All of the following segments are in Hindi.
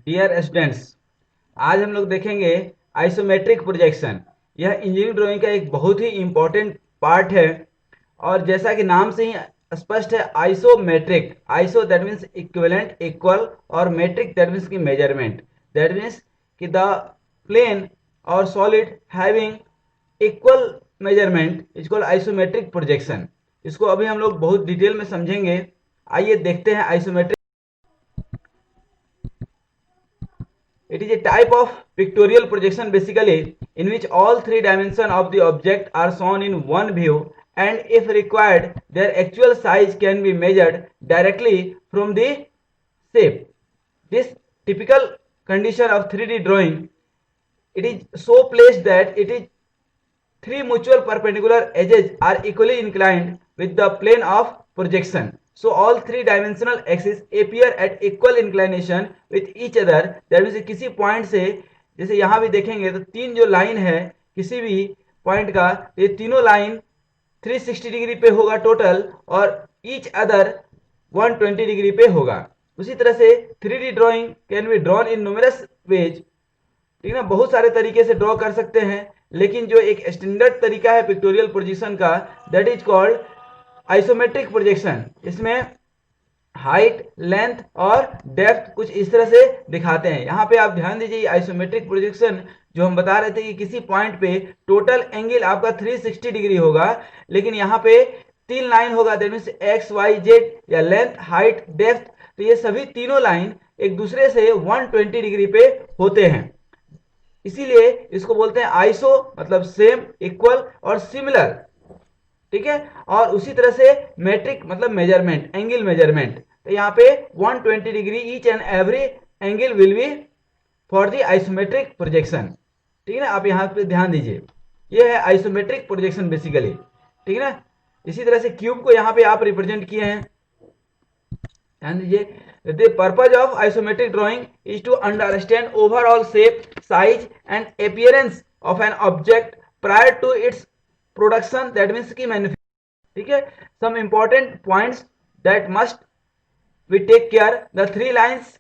डियर स्टूडेंट्स, आज हम लोग देखेंगे आइसोमेट्रिक प्रोजेक्शन। यह इंजीनियरिंग ड्राइंग का एक बहुत ही इंपॉर्टेंट पार्ट है। और जैसा कि नाम से ही स्पष्ट है, isometric, iso that means equivalent, equal, और मेट्रिक दैट मीन्स की मेजरमेंट। दैट मीन्स कि द प्लेन और solid having equal measurement is called isometric projection. इसको अभी हम लोग बहुत डिटेल में समझेंगे। आइए देखते हैं isometric. It is a type of pictorial projection basically in which all three dimensions of the object are shown in one view, and if required their actual size can be measured directly from the shape. This typical condition of 3D drawing, it is so placed that it is three mutual perpendicular edges are equally inclined with the plane of projection. So all three dimensional axes appear at equal inclination with each other. That means किसी पॉइंट से, जैसे यहाँ भी देखेंगे तो तीन जो लाइन है किसी भी पॉइंट का, ये तीनों लाइन 360 डिग्री पे होगा टोटल, और ईच अदर 120 डिग्री पे होगा। उसी तरह से 3D drawing can be drawn in numerous ways. ठीक है ना, बहुत सारे तरीके से ड्रॉ कर सकते हैं, लेकिन जो एक स्टैंडर्ड तरीका है पिक्टोरियल प्रोजेक्शन का, that is called isometric projection. इसमें हाइट, लेंथ और डेप्थ कुछ इस तरह से दिखाते हैं। यहाँ पे आप ध्यान दीजिए, आइसोमेट्रिक प्रोजेक्शन जो हम बता रहे थे कि किसी पॉइंट पे टोटल एंगल आपका 360 डिग्री होगा, लेकिन यहाँ पे तीन लाइन होगा, that means X Y Z, या लेंथ, हाइट, डेप्थ। तो ये सभी तीनों लाइन एक दूसरे से 120 डिग्री पे होते हैं, इसीलिए इसको बोलते हैं आइसो, मतलब सेम, इक्वल और सिमिलर। ठीक है, और उसी तरह से मेट्रिक मतलब मेजरमेंट, एंगल मेजरमेंट। तो यहाँ पे 120 degree each and every angle will be for the isometric projection. ठीक है ना, आप यहाँ पे ध्यान दीजिए, ये है आइसोमेट्रिक प्रोजेक्शन बेसिकली। ठीक है ना, इसी तरह से क्यूब को यहाँ पे आप रिप्रेजेंट किए हैं, ध्यान दीजिए। The purpose of isometric drawing is to understand overall shape, size and appearance of an object prior to its production, that means की manufacturing। ठीक है, some important points that must we take care: the three lines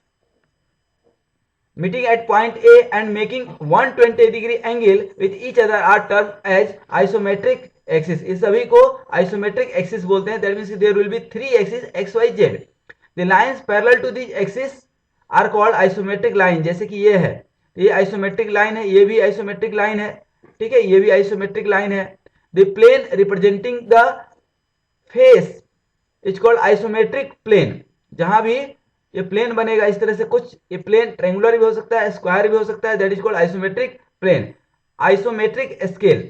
meeting at point A and making 120 degree angle with each other are termed as isometric axis। इस सभी को isometric axis बोलते हैं। that means there will be three axes x y z। the lines parallel to these axis are called isometric line। जैसे कि ये है, ये isometric line है, ये भी isometric line है, ठीक है, ये भी isometric line है। the plane representing the face is called isometric plane। जहां भी ये प्लेन बनेगा इस तरह से, कुछ ये प्लेन ट्रायंगुलर भी हो सकता है, स्क्वायर भी हो सकता है, that is called isometric plane. Isometric scale,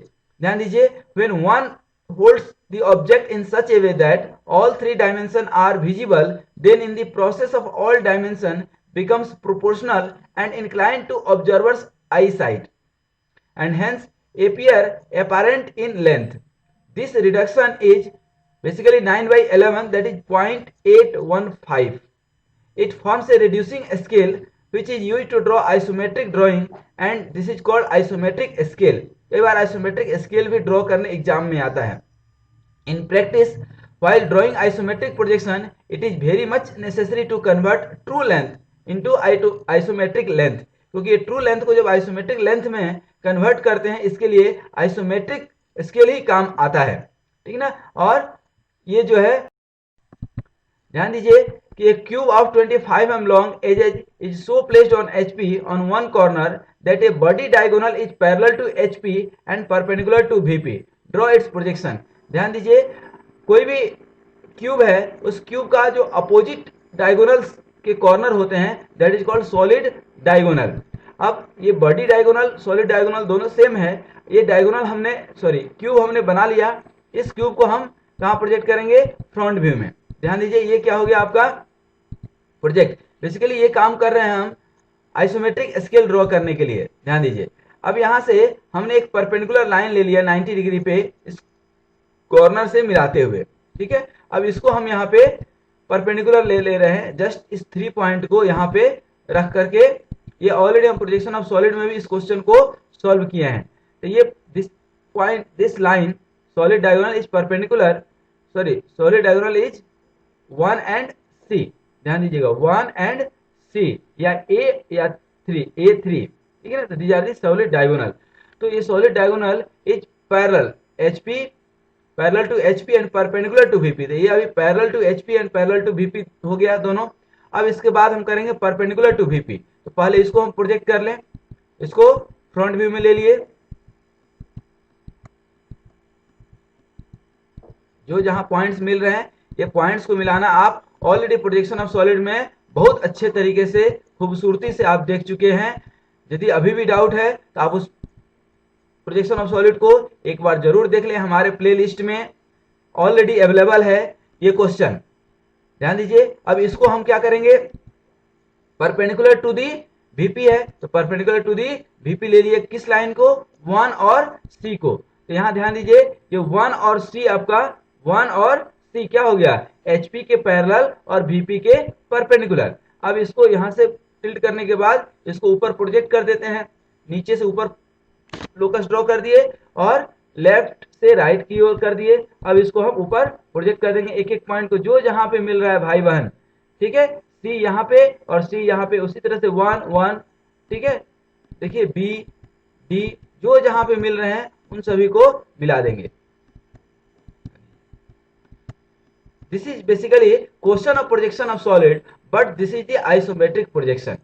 ध्यान दीजिए, when one holds the object in such a way that all three dimensions are visible, then in the process of all dimension becomes proportional and inclined to observer's eyesight, and hence appear apparent in length. This reduction is basically 9 by 11, that is 0.815. It forms a reducing scale which is used to draw isometric drawing, and this is called isometric scale। कई बार isometric scale भी ड्रॉ करने एग्जाम में आता है। In practice, while drawing isometric projection, it is very much necessary to convert true length into isometric length, क्योंकि ये ट्रू लेंथ को जब आइसोमेट्रिक लेंथ में कन्वर्ट करते हैं, इसके लिए आइसोमेट्रिक स्केल ही काम आता है। ठीक है ना, और ये जो है, ध्यान दीजिए कि एक cube of 25 mm long edge is so placed on HP on one corner that a body diagonal is parallel to HP and perpendicular to VP. Draw its projection। ध्यान दीजिए, कोई भी क्यूब है, उस क्यूब का जो अपोजिट डायगोनल्स के कॉर्नर होते हैं, that is called solid diagonal. अब ये बॉडी डायगोनल, सॉलिड डायगोनल दोनों सेम है। ये डायगोनल हमने, सॉरी, क्यूब हमने बना लिया। इस क्यूब को हम कहाँ प्रोजेक्ट करेंगे? फ्रंट व्यू में। ध्यान दीजिए, ये क्या हो गया आपका? प्रोजेक्ट। बेसिकली ये काम कर रहे हैं हम आइसोमेट्रिक स्केल ड्रॉ करने के लिए। ध्यान दीजिए, अब यहां से हमने एक परपेंडिकुलर लाइन ले लिया 90 डिग्री पे, इस कॉर्नर से मिलाते हुए। ठीक है, अब इसको हम यहाँ पे परपेंडिकुलर ले रहे हैं, जस्ट इस 3 पॉइंट को यहाँ पे रख करके। ये ऑलरेडी हम प्रोजेक्शन ऑफ सॉलिड में भी इस क्वेश्चन को सॉल्व किए हैं। तो ये this point, this line solid diagonal is perpendicular, sorry, solid diagonal is 1 and C। ध्यान दीजिएगा, 1 and सी या ए या A3, ठीक है ना। तो these are the solid diagonal. तो ये solid diagonal is parallel HP parallel to HP and perpendicular to VP। तो ये अभी parallel to HP and parallel to VP हो गया दोनों। अब इसके बाद हम करेंगे परपेंडिकुलर टू VP। तो पहले इसको हम प्रोजेक्ट कर लें, इसको फ्रंट व्यू में ले लिए। जो जहां पॉइंट्स मिल रहे हैं ये पॉइंट्स को मिलाना आप ऑलरेडी प्रोजेक्शन ऑफ सॉलिड में बहुत अच्छे तरीके से खूबसूरती से आप देख चुके हैं। यदि अभी भी डाउट है तो आप उस प्रोजेक्शन ऑफ सॉलिड को एक बार जरूर देख लें, हमारे प्लेलिस्ट में ऑलरेडी अवेलेबल है ये क्वेश्चन। ध्यान दीजिए। अब इसको हम क्या करेंगे, परपेंडिकुलर टू दी VP है तो परपेंडिकुलर टू दी VP ले लिए। किस लाइन को, 1 और C को। तो यहां ध्यान दीजिए ये 1 और C आपका 1 और C क्या हो गया, HP के पैरेलल और VP के परपेंडिकुलर। अब इसको यहां से टिल्ट करने के बाद इसको ऊपर प्रोजेक्ट कर देते हैं, नीचे से ऊपर लोकस ड्रॉ कर दिए और लेफ्ट से राइट की ओर कर दिए। अब इसको हम ऊपर प्रोजेक्ट कर देंगे एक एक पॉइंट को जो जहां पे मिल रहा है भाई बहन, ठीक है। C यहाँ पे और C यहाँ पे, उसी तरह से 1 1, ठीक है। देखिए B D जो जहां पे मिल रहे हैं उन सभी को मिला देंगे। This is basically question of projection of solid, but this is the isometric projection.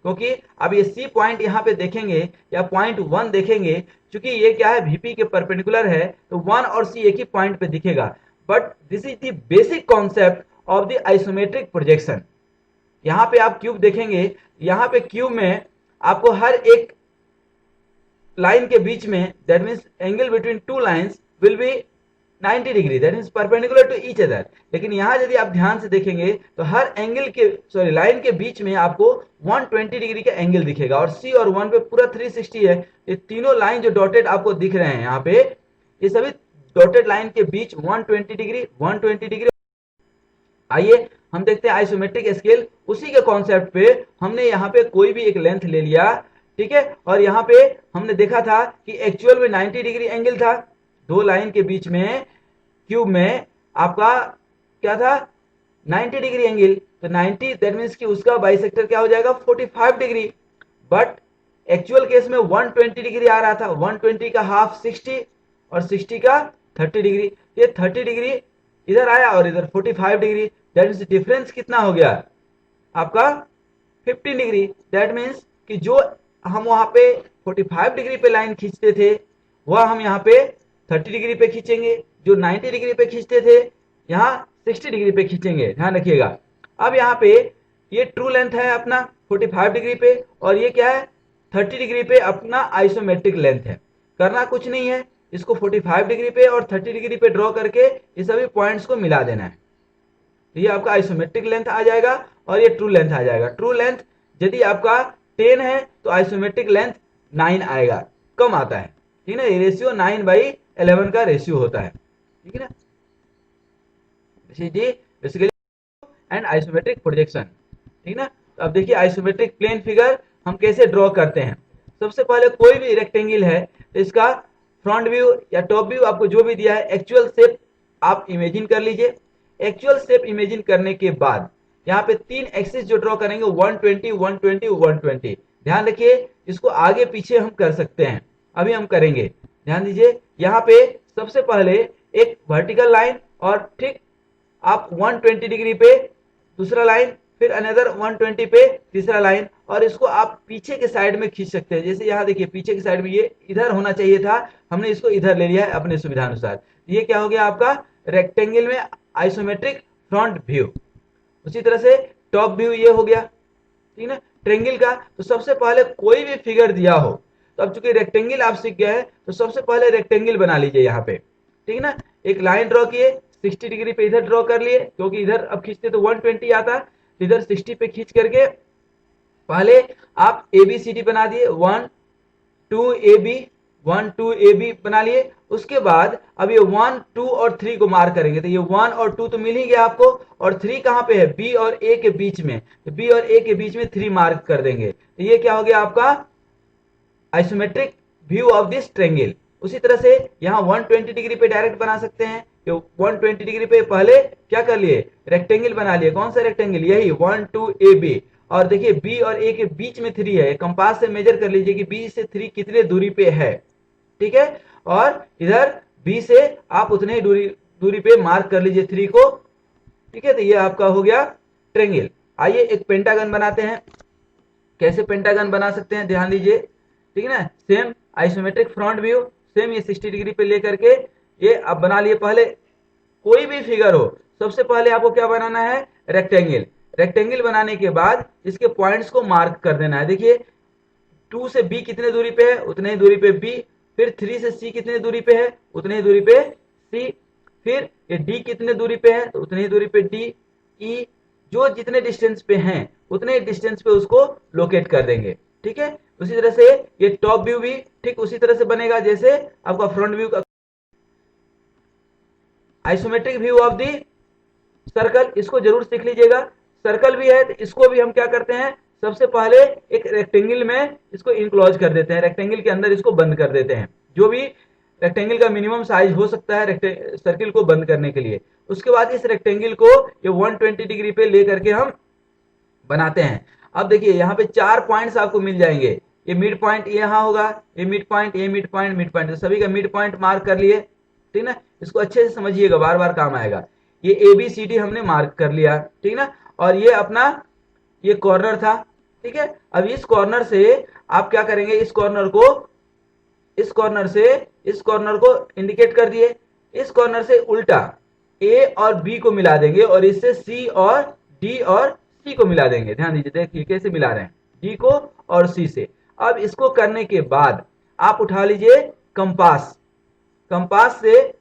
क्योंकि अब ये C पॉइंट यहाँ पे देखेंगे या पॉइंट 1 देखेंगे, क्योंकि ये क्या है VP के परपेंडिकुलर है तो 1 और C एक ही पॉइंट पे दिखेगा। But this is the basic concept of the isometric projection. यहाँ पे आप क्यूब देखेंगे, यहाँ पे क्यूब में आपको हर एक लाइन के बीच में, that means angle between two lines will be 90 degree, that means perpendicular to each other. लेकिन यहाँ यदि आप ध्यान से देखेंगे तो हर एंगल के लाइन के बीच में आपको 120 डिग्री का एंगल दिखेगा और C और 1 पे पूरा 360 है। ये तीनों लाइन जो डॉटेड आपको दिख रहे हैं यहाँ पे, ये सभी डॉटेड लाइन के बीच 120 डिग्री 120 डिग्री। आइए हम देखते हैं आइसोमेट्रिक स्केल। उसी के कॉन्सेप्ट पे हमने यहाँ पे कोई भी एक लेंथ ले लिया, ठीक है। और यहाँ पे हमने देखा था कि एक्चुअल में 90 डिग्री एंगल था दो लाइन के बीच में, क्यूब में आपका क्या था 90 डिग्री एंगल। तो 90 दैट मीन्स कि उसका बाइसेक्टर क्या हो जाएगा 45 डिग्री। बट एक्चुअल केस में 120 डिग्री आ रहा था, 120 का हाफ 60 और 60 का 30 डिग्री। ये 30 डिग्री इधर आया और इधर 45 डिग्री, दैट मीन्स डिफरेंस कितना हो गया आपका 15 डिग्री। दैट मीन्स कि जो हम वहां पे 45 डिग्री पे लाइन खींचते थे वह हम यहाँ पे 30 डिग्री पे खींचेंगे, जो 90 डिग्री पे खींचते थे यहाँ 60 डिग्री पे खींचेंगे, ध्यान रखिएगा। अब यहाँ पे ये ट्रू लेंथ है अपना 45 डिग्री पे और ये क्या है 30 डिग्री पे अपना आइसोमेट्रिक लेंथ है। करना कुछ नहीं है, इसको 45 डिग्री पे और 30 डिग्री पे ड्रॉ करके ये सभी पॉइंट्स को मिला देना है। तो ये आपका आइसोमेट्रिक लेंथ आ जाएगा और ये ट्रू लेंथ आ जाएगा। ट्रू लेंथ यदि आपका 10 है तो आइसोमेट्रिक लेंथ 9 आएगा, कम आता है, ठीक है ना। ये रेशियो 9/11 का रेशियो होता है, ठीक है ना। बेसिकली एंड आइसोमेट्रिक प्रोजेक्शन, ठीक ना। तो अब देखिए आइसोमेट्रिक प्लेन फिगर हम कैसे ड्रॉ करते हैं। सबसे पहले कोई भी रेक्टेंगल है तो इसका फ्रंट व्यू या टॉप व्यू आपको जो भी दिया है एक्चुअल शेप आप इमेजिन कर लीजिए। एक्चुअल शेप इमेजिन करने के बाद यहाँ पे 3 एक्सिस जो ड्रॉ करेंगे 120 120 120। ध्यान रखिए इसको आगे पीछे हम कर सकते हैं, अभी हम करेंगे। ध्यान दीजिए यहाँ पे सबसे पहले एक वर्टिकल लाइन और ठीक आप 120 डिग्री पे दूसरा लाइन, फिर अनदर 120 पे तीसरा लाइन, और इसको आप पीछे के साइड में खींच सकते हैं। जैसे यहाँ देखिए पीछे के साइड में ये इधर होना चाहिए था, हमने इसको इधर ले लिया है अपने सुविधा अनुसार। ये क्या हो गया आपका रेक्टेंगल में आइसोमेट्रिक फ्रंट व्यू। उसी तरह से टॉप व्यू ये हो गया, ठीक है, ट्रेंगल का। तो सबसे पहले कोई भी फिगर दिया हो तो अब चूंकि रेक्टेंगल आप सीख गए हैं तो सबसे पहले रेक्टेंगल बना लीजिए यहाँ पे, ठीक है ना। एक लाइन ड्रॉ किए 60 डिग्री पे इधर ड्रॉ कर लिए, क्योंकि इधर अब खींचते तो 120 आता, इधर 60 पे खींच करके पहले आप ABCD बना दिए 1 2 AB 1 2 AB बना लिए। उसके बाद अब ये 1 2 और 3 को मार्क करेंगे। तो ये 1 और 2 तो मिल ही गया आपको, और 3 कहाँ पे है B और A के बीच में, तो B और A के बीच में 3 मार्क कर देंगे। तो ये क्या हो गया आपका isometric view of this triangle. उसी तरह से यहाँ 120 डिग्री पे डायरेक्ट बना सकते हैं। तो 120 डिग्री पे पहले क्या कर लिए रेक्टेंगल बना लिए। कौन सा रेक्टेंगल, यही 1 2 AB। और देखिए बी और ए के बीच में 3 है, कंपास से मेजर कर लीजिए कि बी से 3 कितने दूरी पे है, ठीक है। और इधर बी से आप उतने ही दूरी पे मार्क कर लीजिए 3 को, ठीक है। तो ये आपका हो गया ट्रेंगल। आइए एक पेंटागन बनाते हैं। कैसे पेंटागन बना सकते हैं ध्यान दीजिए, ठीक है ना। Same isometric front view, same ये 60 डिग्री पे लेकर के ये आप बना लिए। पहले कोई भी फिगर हो, सबसे पहले आपको क्या बनाना है, रेक्टेंगल। रेक्टेंगल बनाने के बाद इसके पॉइंट्स को मार्क कर देना है। देखिए 2 से बी कितने दूरी पे है, उतने ही दूरी पे बी। फिर 3 से सी कितने दूरी पे है, उतने ही दूरी पे सी। फिर ये डी कितने दूरी पे है, तो उतने ही दूरी पे डी। ई जो जितने डिस्टेंस पे हैं उतने ही डिस्टेंस पे उसको लोकेट कर देंगे, ठीक है। उसी तरह से ये टॉप व्यू भी ठीक उसी तरह से बनेगा जैसे आपका फ्रंट व्यू का। Isometric view of the circle, इसको जरूर सीख लीजिएगा। सर्कल भी है तो इसको भी हम क्या करते हैं, सबसे पहले एक रेक्टेंगल में इसको इनक्लोज कर देते हैं, रेक्टेंगल के अंदर इसको बंद कर देते हैं। जो भी रेक्टेंगल का मिनिमम साइज हो सकता है सर्किल को बंद करने के लिए। उसके बाद इस रेक्टेंगल को ये 120 डिग्री पे लेकर के हम बनाते हैं। अब देखिए यहाँ पे 4 पॉइंट्स आपको मिल जाएंगे। ये मिड पॉइंट यहाँ होगा, ये मिड पॉइंट, ये मिड पॉइंट, मिड पॉइंट, तो सभी का मिड पॉइंट मार्क कर लिए, ठीक ना। इसको अच्छे से समझिएगा, बार बार काम आएगा। ये ए बी सी डी हमने मार्क कर लिया, ठीक ना। और ये अपना ये कॉर्नर था, ठीक है। अब इस कॉर्नर से आप क्या करेंगे, इस कॉर्नर से इस कॉर्नर को इंडिकेट कर दिए। इस कॉर्नर से उल्टा ए और बी को मिला देंगे और इससे सी और डी और सी को मिला देंगे। ध्यान दीजिए, देखिए कैसे मिला रहे हैं, डी को और सी से। अब इसको करने के बाद आप उठा लीजिए कंपास। कंपास से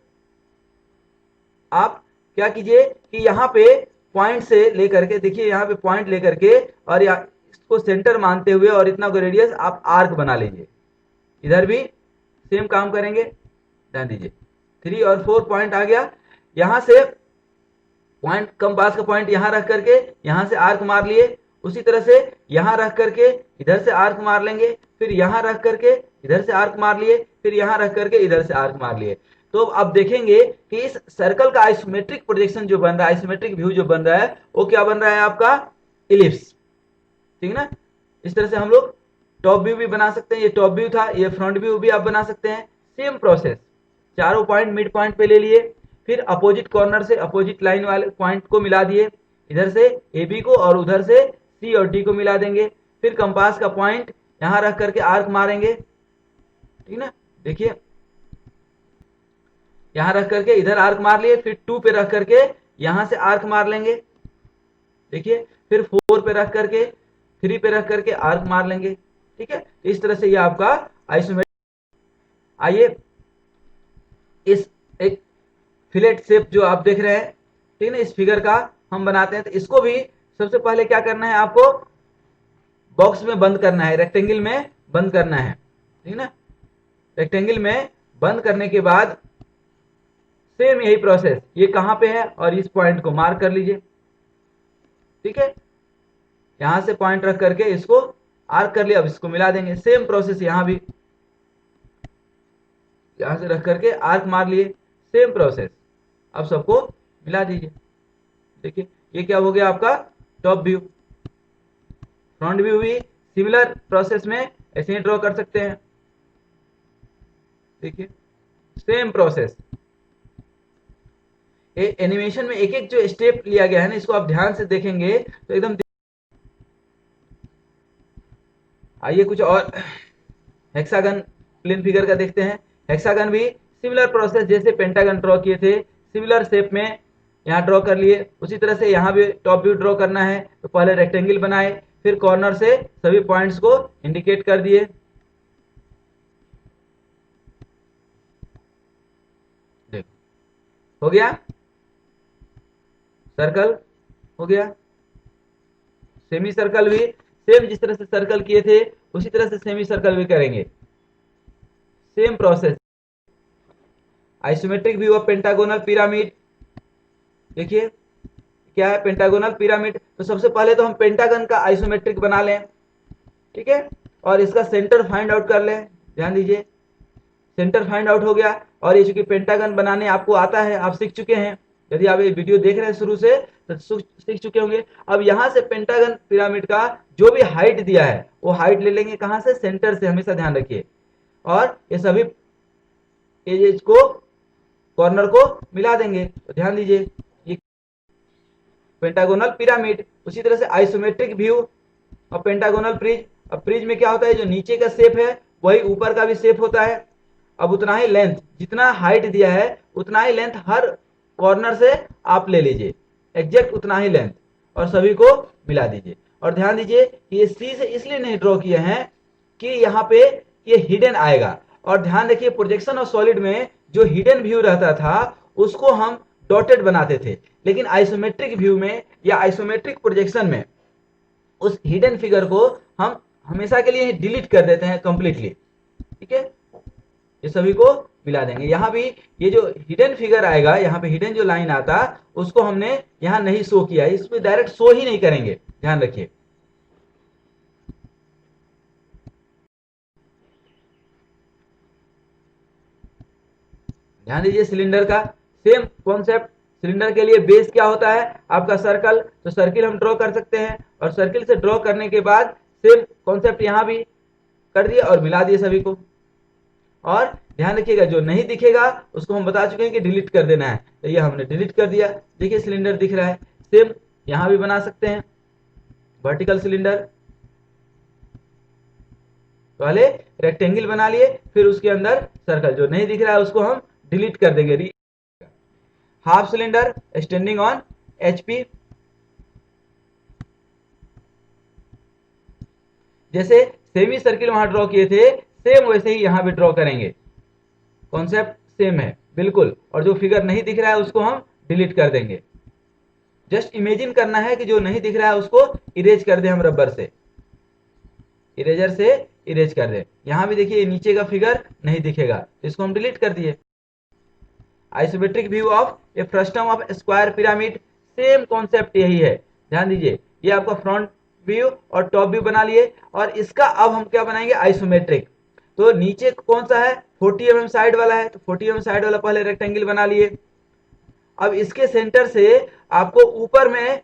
आप क्या कीजिए कि यहाँ पे पॉइंट से लेकर के, देखिए यहाँ पे पॉइंट लेकर के और इसको सेंटर मानते हुए और इतना को रेडियस आप आर्क बना लीजिए। इधर भी सेम काम करेंगे, ध्यान दीजिए 3 और 4 पॉइंट आ गया। यहां से पॉइंट, कंपास का पॉइंट यहां रख करके यहां से आर्क मार लिए। उसी तरह से यहां रख करके इधर से आर्क मार लेंगे, फिर यहां रख करके इधर से आर्क मार लिए, फिर यहां रख करके इधर से आर्क मार लिए। तो अब देखेंगे कि इस सर्कल का आइसोमेट्रिक प्रोजेक्शन जो बन रहा है, आइसोमेट्रिक व्यू जो बन रहा है, वो क्या बन रहा है आपका, इलिप्स, ठीक ना। इस तरह से हम लोग टॉप व्यू भी बना सकते हैं। ये टॉप व्यू था, ये फ्रंट व्यू भी आप बना सकते हैं। सेम प्रोसेस, चारों पॉइंट मिड पॉइंट पे ले लिए, फिर अपोजिट कॉर्नर से अपोजिट लाइन वाले पॉइंट को मिला दिए, इधर से ए बी को और उधर से सी और डी को मिला देंगे। फिर कंपास का पॉइंट यहां रख करके आर्क मारेंगे, ठीक ना। देखिए यहां रख करके इधर आर्क मार लिए, फिर 2 पे रख करके यहां से आर्क मार लेंगे, देखिए। फिर 4 पे रख करके 3 पे रख करके आर्क मार लेंगे, ठीक है। इस तरह से ये आपका आइसोमेट्रिक। आइए इस एक फिलेट शेप जो आप देख रहे हैं, ठीक है ना, इस फिगर का हम बनाते हैं। तो इसको भी सबसे पहले क्या करना है, आपको बॉक्स में बंद करना है, रेक्टेंगल में बंद करना है, ठीक है ना। रेक्टेंगल में बंद करने के बाद सेम यही प्रोसेस, ये कहां पे है और इस पॉइंट को मार्क कर लीजिए, ठीक है। यहां से पॉइंट रख करके इसको आर्क कर लिया, अब इसको मिला देंगे। सेम प्रोसेस यहां भी, यहां से रख करके आर्क मार लिए, सेम प्रोसेस। अब सबको मिला दीजिए। देखिए ये क्या हो गया आपका टॉप व्यू। फ्रंट व्यू भी सिमिलर प्रोसेस में ऐसे ही ड्रॉ कर सकते हैं, देखिए सेम प्रोसेस। ये एनिमेशन में एक एक जो स्टेप लिया गया है ना, इसको आप ध्यान से देखेंगे तो एकदम। आइए कुछ और हेक्सागन प्लेन फिगर का देखते हैं। हेक्सागन भी सिमिलर प्रोसेस, जैसे पेंटागन ड्रॉ किए थे सिमिलर शेप में यहाँ ड्रॉ कर लिए। उसी तरह से यहाँ भी टॉप व्यू ड्रॉ करना है, तो पहले रेक्टेंगल बनाए, फिर कॉर्नर से सभी पॉइंट्स को इंडिकेट कर दिए। देखो हो गया, सर्कल हो गया। सेमी सर्कल भी सेम जिस तरह से सर्कल किए थे उसी तरह से सेमी सर्कल भी करेंगे, same process. Isometric view of pentagonal pyramid, देखिए क्या है पेंटागोनल पिरामिड। तो सबसे पहले तो हम पेंटागन का आइसोमेट्रिक बना लें, ठीक है, और इसका सेंटर फाइंड आउट कर लें। ध्यान दीजिए सेंटर फाइंड आउट हो गया। और ये चूंकि पेंटागन बनाने आपको आता है, आप सीख चुके हैं, यदि आप ये वीडियो देख रहे हैं शुरू से तो सीख चुके होंगे। अब यहाँ से पेंटागन पिरामिड का जो भी हाइट दिया है वो हाइट ले लेंगे कहाँ से, सेंटर से, हमेशा ध्यान रखिए। और ये सभी एजेस को, कॉर्नर को मिला देंगे। तो ध्यान दीजिए ये पेंटागोनल पिरामिड। उसी तरह से आइसोमेट्रिक व्यू और पेंटागोनल प्रिज। अब प्रिज में क्या होता है, जो नीचे का शेप है वही ऊपर का भी शेप होता है। अब उतना ही लेंथ, जितना हाइट दिया है उतना ही लेंथ हर कॉर्नर से आप ले लीजिए, एग्जैक्ट उतना ही लेंथ, और सभी को मिला दीजिए। और ध्यान दीजिए कि ये सी से इसलिए नहीं ड्रॉ किए हैं कि यहाँ पे ये हिडन आएगा। और ध्यान रखिए प्रोजेक्शन ऑफ सॉलिड में जो हिडन व्यू रहता था उसको हम डॉटेड बनाते थे, लेकिन आइसोमेट्रिक व्यू में या आइसोमेट्रिक प्रोजेक्शन में उस हिडन फिगर को हम हमेशा के लिए डिलीट कर देते हैं कंप्लीटली। ठीक है, ये सभी को मिला देंगे। यहाँ भी ये जो हिडन फिगर आएगा, यहाँ पे हिडन जो लाइन आता उसको हमने यहाँ नहीं शो किया है, इसमें डायरेक्ट शो ही नहीं करेंगे, ध्यान रखिए। ध्यान दीजिए सिलेंडर का सेम कॉन्सेप्ट। सिलेंडर के लिए बेस क्या होता है, आपका सर्कल। तो सर्किल हम ड्रॉ कर सकते हैं, और सर्किल से ड्रॉ करने के बाद सेम कॉन्सेप्ट यहाँ भी कर दिए और मिला दिए सभी को। और ध्यान रखिएगा जो नहीं दिखेगा उसको हम बता चुके हैं कि डिलीट कर देना है, तो ये हमने डिलीट कर दिया। देखिए सिलेंडर दिख रहा है। सेम यहाँ भी बना सकते हैं वर्टिकल सिलेंडर। पहले रेक्टेंगल बना लिए, फिर उसके अंदर सर्कल। जो नहीं दिख रहा है उसको हम डिलीट कर देंगे। Half cylinder standing on HP. जैसे सेमी सर्किल वहां ड्रॉ किए थे सेम वैसे ही यहां भी ड्रॉ करेंगे, कॉन्सेप्ट सेम है बिल्कुल। और जो फिगर नहीं दिख रहा है उसको हम डिलीट कर देंगे। जस्ट इमेजिन करना है कि जो नहीं दिख रहा है उसको इरेज कर दें हम रबर से, इरेजर से इरेज कर दें। यहां भी देखिए नीचे का फिगर नहीं दिखेगा, इसको हम डिलीट कर दिए। Isometric view of A frustum of square pyramid, same concept यही है। ध्यान दीजिए ये आपका फ्रंट व्यू और टॉप व्यू बना लिए, और इसका अब हम क्या बनाएंगे, आइसोमेट्रिक। तो नीचे कौन सा है, 40 mm साइड वाला है, तो 40 mm साइड वाला पहले रेक्टेंगल बना लिए। अब इसके सेंटर से आपको ऊपर में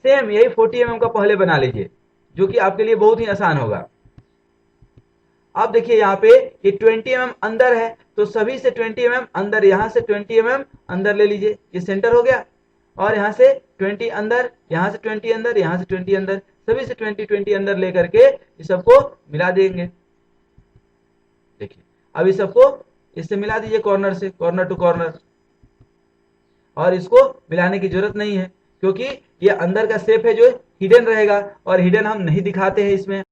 सेम यही 40 mm का पहले बना लीजिए, जो कि आपके लिए बहुत ही आसान होगा। अब देखिए यहाँ पे ये 20 mm अंदर है, तो सभी से 20 mm अंदर, यहाँ से 20 mm अंदर ले लीजिए, ये सेंटर हो गया। और यहाँ से 20 अंदर, यहाँ से 20 अंदर, यहाँ से 20 अंदर, सभी से 20 अंदर लेकर के इस सबको मिला देंगे। देखिए अब इस सबको इससे मिला दीजिए, कॉर्नर से, कॉर्नर टू कॉर्नर। और इसको मिलाने की जरूरत नहीं है क्योंकि ये अंदर का शेप है जो हिडन रहेगा, और हिडन हम नहीं दिखाते हैं इसमें।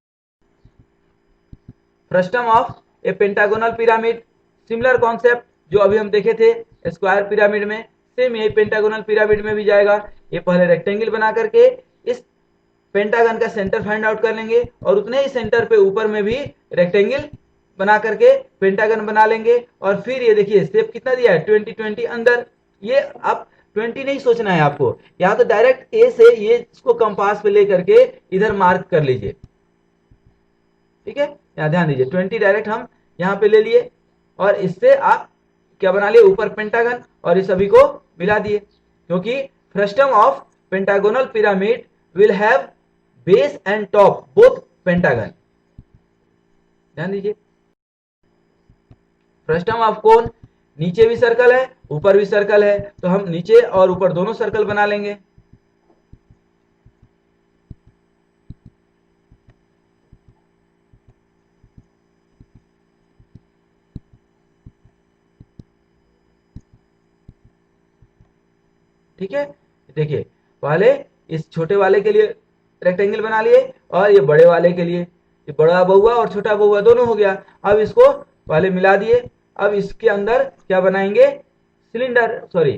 Frustum of A pentagonal pyramid, similar concept जो अभी हम देखे थे स्क्वायर पिरामिड में, सेम यही पेंटागोनल पिरामिड में भी जाएगा। ये पहले रेक्टेंगल बना करके इस पेंटागन का सेंटर फाइंड आउट कर लेंगे, और उतने ही सेंटर पे ऊपर में भी रेक्टेंगल बना करके पेंटागन बना लेंगे। और फिर ये देखिए शेप कितना दिया है, 20 अंदर। ये आप 20 नहीं सोचना है आपको, यहाँ तो डायरेक्ट ए से ये इसको कंपास पे लेकर के इधर मार्क कर लीजिए। ठीक है, यहाँ ध्यान दीजिए 20 डायरेक्ट हम यहाँ पे ले लिए, और इससे आप क्या बना लिए, ऊपर पेंटागन, और इस सभी को मिला दिए। क्योंकि frustum of pentagonal pyramid will have base and top both pentagon. ध्यान दीजिए फ्रस्टम ऑफ कोन, नीचे भी सर्कल है ऊपर भी सर्कल है, तो हम नीचे और ऊपर दोनों सर्कल बना लेंगे। ठीक है, देखिए पहले इस छोटे वाले के लिए रेक्टेंगल बना लिए, और ये बड़े वाले के लिए, ये बड़ा बहुआ और छोटा बहुआ दोनों हो गया। अब इसको पहले मिला दिए। अब इसके अंदर क्या बनाएंगे, सिलेंडर, सॉरी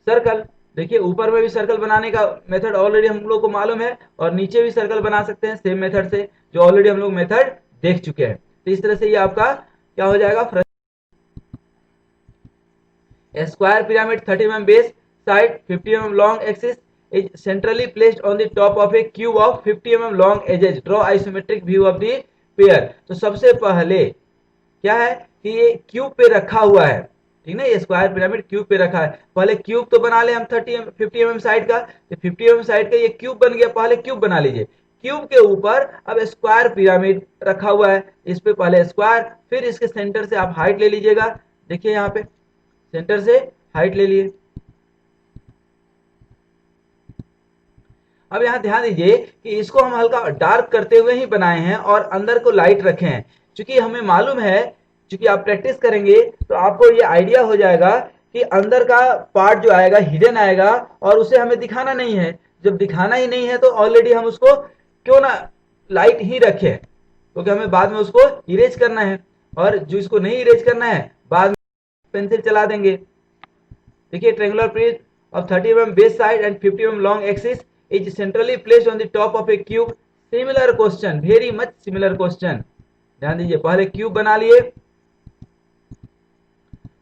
सर्कल। देखिए ऊपर में भी सर्कल बनाने का मेथड ऑलरेडी हम लोग को मालूम है, और नीचे भी सर्कल बना सकते हैं सेम मेथड से, जो ऑलरेडी हम लोग मेथड देख चुके हैं। तो इस तरह से ये आपका क्या हो जाएगा, square pyramid 30 mm base, side 50 mm long axis is centrally placed on the top of a cube of 50 mm long edges. Draw isometric view of the pair. तो सबसे पहले क्या है कि ये क्यूब पे रखा हुआ है, ठीक ना। ये स्क्वायर पिरामिड क्यूब पे रखा है। पहले क्यूब तो बना ले हम 50 mm साइड का, तो 50 mm साइड का ये क्यूब बन गया। पहले क्यूब बना लीजिए। क्यूब के ऊपर अब स्क्वायर पिरामिड रखा हुआ है, इस पे पहले स्क्वायर, फिर इसके सेंटर से आप हाइट ले लीजिएगा। देखिए यहाँ पे सेंटर से हाइट ले लिए। अब यहाँ ध्यान दीजिए कि इसको हम हल्का डार्क करते हुए ही बनाए हैं और अंदर को लाइट रखे हैं, क्योंकि हमें मालूम है, क्योंकि आप प्रैक्टिस करेंगे तो आपको ये आइडिया हो जाएगा कि अंदर का पार्ट जो आएगा हिडन आएगा और उसे हमें दिखाना नहीं है। जब दिखाना ही नहीं है तो ऑलरेडी हम उसको क्यों ना लाइट ही रखें, क्योंकि हमें बाद में उसको इरेज करना है, और जो इसको नहीं इरेज करना है बाद में पेंसिल चला देंगे। देखिए triangular prism of 30 mm base side and 50 mm long axis is centrally placed on the top of a cube. Similar question, very much similar question. ध्यान दीजिए, पहले क्यूब बना लिए,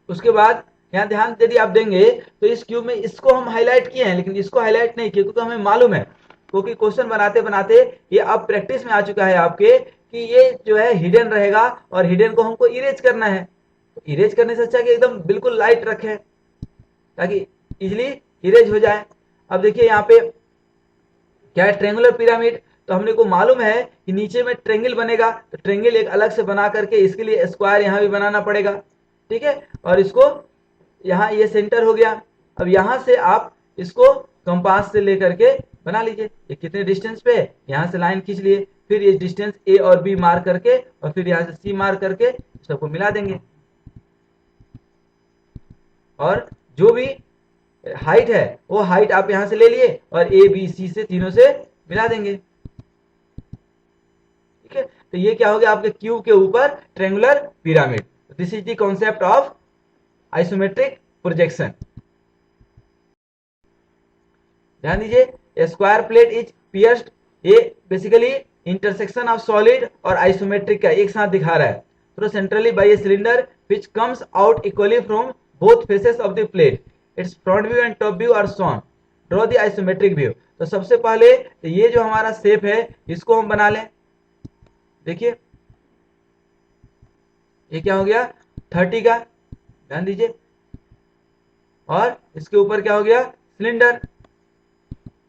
उसके बाद यहाँ ध्यान यदि आप देंगे तो इस क्यूब में इसको हम हाईलाइट किए हैं, लेकिन इसको हाईलाइट नहीं किए क्योंकि हमें मालूम है, क्योंकि क्वेश्चन बनाते बनाते ये अब प्रैक्टिस में आ चुका है आपके कि ये जो है हिडन रहेगा और हिडन को हमको इरेज करना है। तो इरेज करने से अच्छा कि एकदम बिल्कुल लाइट रखें ताकि इजिली इरेज हो जाए। अब देखिए यहाँ पे क्या है, ट्रेंगुलर पिरामिड, तो हमने को मालूम है कि नीचे में ट्रेंगल बनेगा, तो ट्रेंगल एक अलग से बना करके इसके लिए स्क्वायर यहाँ भी बनाना पड़ेगा। ठीक है, और इसको यहाँ ये सेंटर हो गया। अब यहाँ से आप इसको कंपास से लेकर के बना लीजिए, ये कितने डिस्टेंस पे है, यहाँ से लाइन खींच लिए, फिर ये डिस्टेंस ए और बी मार्क करके और फिर यहाँ से सी मार्क करके सबको मिला देंगे, और जो भी हाइट है वो हाइट आप यहां से ले लिए और ए बी सी से तीनों से मिला देंगे। ठीक है, तो ये क्या हो गया आपके क्यूब के ऊपर triangular pyramid. This is the concept of isometric projection. ध्यान दीजिए, स्क्वायर प्लेट इज पियर्स्ड, ये बेसिकली इंटरसेक्शन ऑफ सॉलिड और आइसोमेट्रिक का एक साथ दिखा रहा है, through centrally by a cylinder which comes out equally from both faces of the plate, its front view and top view are shown, draw the isometric view. तो सबसे पहले ये जो हमारा शेप है इसको हम बना लें। देखिए ये क्या हो गया 30 का, ध्यान दीजिए, और इसके ऊपर क्या हो गया सिलेंडर,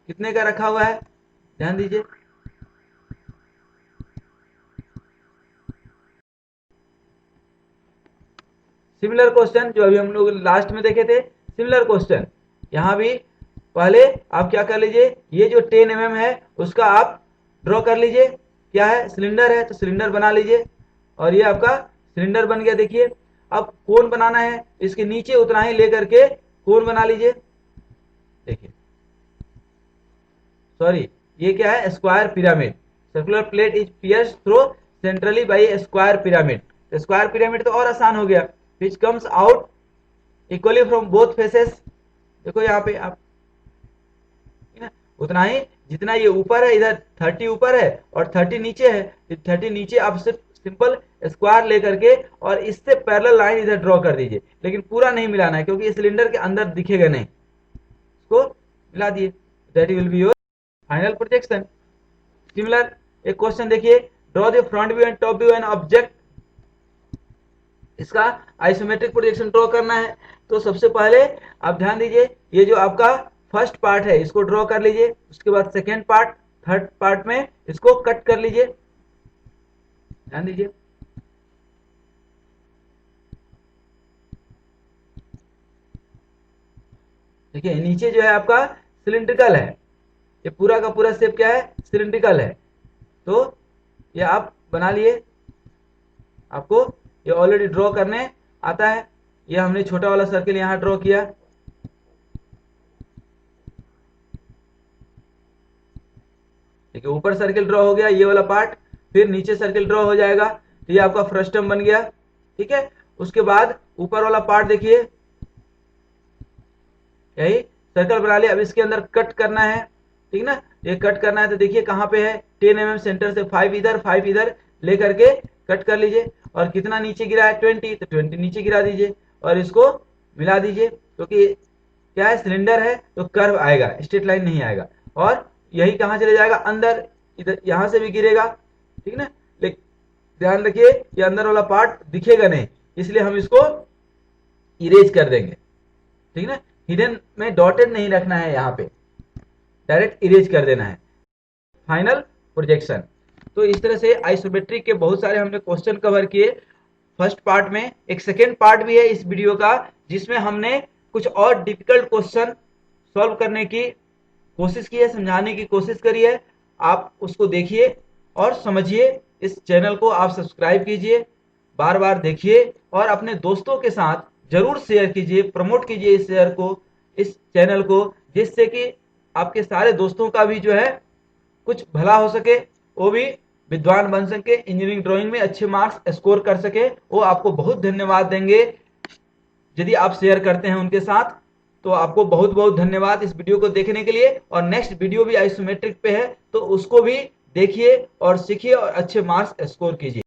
कितने का रखा हुआ है, ध्यान दीजिए। सिमिलर क्वेश्चन जो अभी हम लोग लास्ट में देखे थे, सिमिलर क्वेश्चन यहां भी पहले आप क्या कर लीजिए, ये जो 10 mm है उसका आप ड्रॉ कर लीजिए। क्या है, सिलेंडर है तो सिलेंडर बना लीजिए, और ये आपका सिलेंडर बन गया। देखिए अब कोन बनाना है, इसके नीचे उतना ही लेकर के कोन बना लीजिए। देखिए सॉरी, ये क्या है, square pyramid. Circular plate is pierced through centrally by a square pyramid. तो स्क्वायर पिरामिड तो और आसान हो गया, which comes out equally from both faces। देखो यहाँ पे आप उतना ही जितना ये ऊपर है, इधर 30 ऊपर है और 30 नीचे है, 30 नीचे आप सिर्फ सिंपल स्क्वायर लेकर के और इससे पैरेलल लाइन इधर ड्रॉ कर दीजिए, लेकिन पूरा नहीं मिलाना है क्योंकि इस सिलेंडर के अंदर दिखेगा नहीं, इसको मिला दिए, that will be your final projection. Similar एक क्वेश्चन देखिए, draw the front view and top view and object, इसका आइसोमेट्रिक प्रोजेक्शन ड्रॉ करना है। तो सबसे पहले आप ध्यान दीजिए, ये जो आपका फर्स्ट पार्ट है इसको ड्रॉ कर लीजिए, उसके बाद सेकेंड पार्ट, थर्ड पार्ट में इसको कट कर लीजिए, ध्यान दीजिए। देखिए नीचे जो है आपका सिलिंड्रिकल है, ये पूरा का पूरा शेप क्या है, सिलिंड्रिकल है। तो ये आप बना लिए, आपको ये ऑलरेडी ड्रॉ करने आता है। ये हमने छोटा वाला सर्किल यहाँ ड्रॉ किया, देखिए ऊपर सर्किल ड्रॉ हो गया ये वाला पार्ट, फिर नीचे सर्किल ड्रॉ हो जाएगा, तो ये आपका फ्रस्टम बन गया। ठीक है, उसके बाद ऊपर वाला पार्ट देखिए, यही सर्कल बना लिया। अब इसके अंदर कट करना है, ठीक ना, ये कट करना है। तो देखिए कहाँ पे है, 10 mm सेंटर से 5 इधर 5 इधर लेकर के कट कर लीजिए, और कितना नीचे गिरा है 20, तो 20 नीचे गिरा दीजिए और इसको मिला दीजिए, क्योंकि क्या है सिलेंडर है तो कर्व आएगा, स्ट्रेट लाइन नहीं आएगा, और यही कहाँ चले जाएगा अंदर, इधर यहाँ से भी गिरेगा, ठीक ना। लेकिन ध्यान रखिए ये अंदर वाला पार्ट दिखेगा नहीं, इसलिए हम इसको इरेज कर देंगे, ठीक है ना। हिडन में डॉटेड नहीं रखना है, यहाँ पे डायरेक्ट इरेज कर देना है। Final projection. तो इस तरह से आइसोमेट्रिक के बहुत सारे हमने क्वेश्चन कवर किए फर्स्ट पार्ट में। एक सेकेंड पार्ट भी है इस वीडियो का, जिसमें हमने कुछ और डिफिकल्ट क्वेश्चन सॉल्व करने की कोशिश की है, समझाने की कोशिश करी है। आप उसको देखिए और समझिए। इस चैनल को आप सब्सक्राइब कीजिए, बार बार देखिए और अपने दोस्तों के साथ जरूर शेयर कीजिए, प्रमोट कीजिए इस शेयर को, इस चैनल को, जिससे कि आपके सारे दोस्तों का भी जो है कुछ भला हो सके, वो भी विद्वान बन सके, इंजीनियरिंग ड्राइंग में अच्छे मार्क्स स्कोर कर सके। वो आपको बहुत धन्यवाद देंगे यदि आप शेयर करते हैं उनके साथ। तो आपको बहुत बहुत धन्यवाद इस वीडियो को देखने के लिए। और नेक्स्ट वीडियो भी आइसोमेट्रिक पे है, तो उसको भी देखिए और सीखिए और अच्छे मार्क्स स्कोर कीजिए।